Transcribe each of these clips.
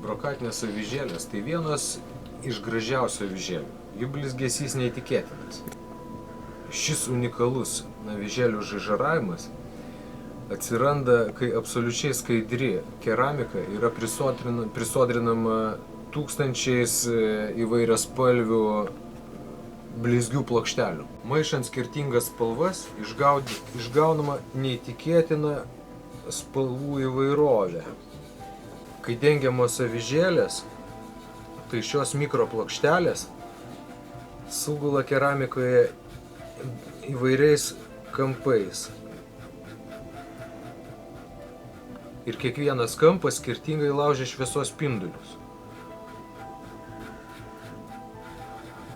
Brokatinės avižėlės tai vienas iš gražiausių avižėlių. Jų blizgesys neįtikėtinas. Šis unikalus avižėlių žaižaravimas atsiranda, kai absoliučiai skaidri keramika yra prisodrinama tūkstančiais įvairiaspalvių blizgių plokštelių. Maišant skirtingas spalvas išgaunama neįtikėtina spalvų įvairovė. Kai dengiamos avižėlės, tai šios mikroplokštelės sugula keramikoje įvairiais kampais. Ir kiekvienas kampas skirtingai laužia šviesos spindulius.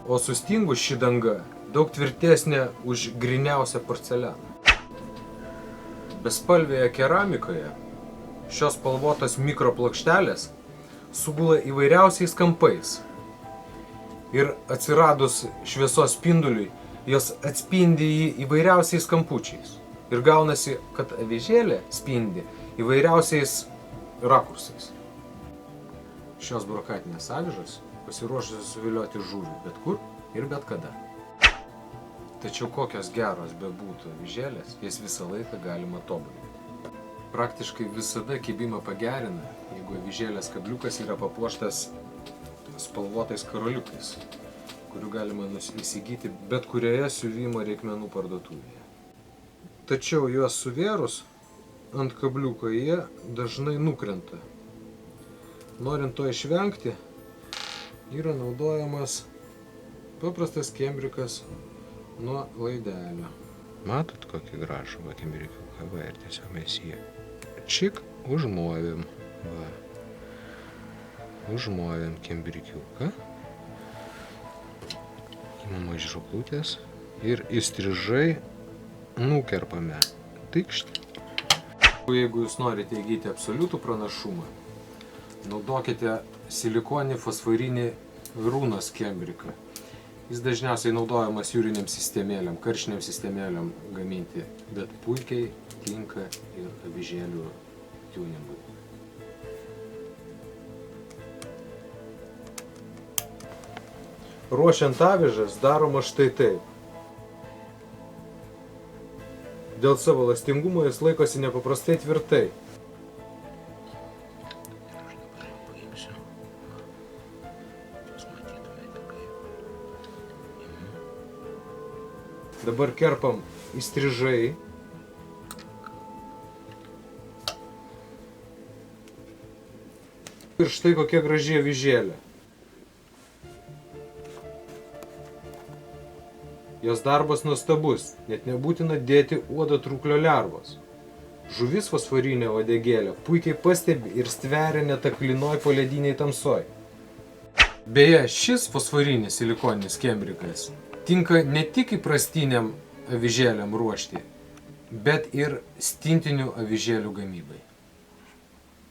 O sustingus ši danga daug tvirtesnė už gryniausią porcelianą. Bespalvėje keramikoje šios spalvotos mikroplokštelės sugula įvairiausiais kampais. Ir atsiradus šviesos spinduliui, jos atspindi jį įvairiausiais kampučiais. Ir gaunasi, kad avižėlė spindi įvairiausiais rakursais. Šios brokatinės avižos pasiruošusios suvilioti žuvį bet kur ir bet kada. Tačiau kokios geros bebūtų avižėlės, jas visą laiką galima tobulinti. Praktiškai visada kibimą pagerina, jeigu avižėlės kabliukas yra papuoštas spalvotais karoliukais, kurių galima įsigyti bet kurioje siuvimo reikmenų parduotuvėje. Tačiau juos suvėrus ant kabliuko jie dažnai nukrenta. Norint to išvengti, yra naudojamas paprastas kembrikas nuo laidelio. Matot, kokį gražų kembrikiuką va, ir tiesiog mes jį čik užmovėm. Va. Užmovėm kembrikiuką. Įmam iš žuklutės ir įstrižai nukerpame. Tikšt. Jeigu jūs norite įgyti absoliutų pranašumą, naudokite silikonį fosforinį runos kembriką. Jis dažniausiai naudojamas jūriniam sistemėliam, karšiniam sistemėliam gaminti, bet puikiai tinka ir avižėlių tuningui. Ruošiant avižas daroma štai taip. Dėl savo elastingumo jis laikosi nepaprastai tvirtai. Dabar kerpam įstrižai. Ir štai kokia graži avižėlė. Jos darbas nuostabus, net nebūtina dėti uodo truklio lervos. Žuvis fosforinė uodegėlė puikiai pastebi ir stveria net aklinoj polediniai tamsoj. Beje, šis fosforinis silikoninis kembrikas tinka ne tik įprastiniam avižėliam ruošti, bet ir stintinių avižėlių gamybai.